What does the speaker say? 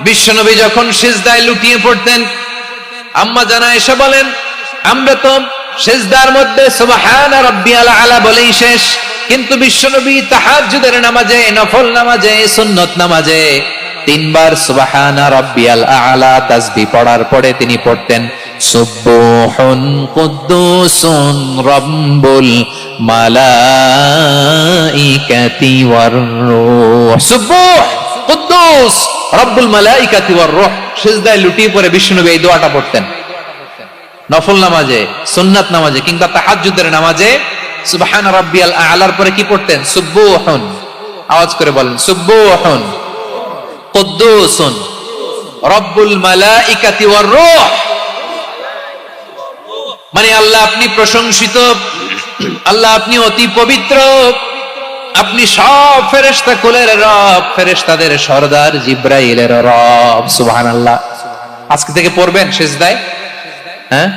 বিশ্বনবী যখন সিজদায় লুটিয়ে পড়তেন, আম্মা জানা এসে বলেন, আমরা তো সিজদার মধ্যে সুবহান রাব্বিয়াল আলা বলেই শেষ, কিন্তু বিশ্বনবী তাহাজ্জুদের নামাজে, নফল নামাজে, সুন্নত নামাজে তিনবার সুবহান রাব্বিয়াল আলা তাসবিহ পড়ার পরে তিনি পড়তেন সুবহুন কুদ্দুসুন রাব্বুল মালাইকাতি ওয়ার রূহ। সুবহ কুদ্দুস রব্বুল মালাইকাতি ওয়ার রূহ। সিজদায় লুটিয়ে পড়ে বিশ্বনবী এই দোয়াটা পড়তেন নফল নামাজে, সুন্নাত নামাজে কিংবা তাহাজ্জুদের নামাজে। সুবহান রাব্বিয়াল আলার পরে কি পড়তেন? সুবহুন। আওয়াজ করে বলেন সুবহুন কুদ্দুসুন রব্বুল মালাইকাতি ওয়ার রূহ। মানে আল্লাহ আপনি প্রশংসিত, আল্লাহ আপনি অতি পবিত্র, আপনি সব ফেরেশতা কুলের রব, ফেরেশতাদের সরদার জিবরাইলের রব। সুবহানাল্লাহ। আজকে থেকে পড়বেন সিজদায়, হ্যাঁ।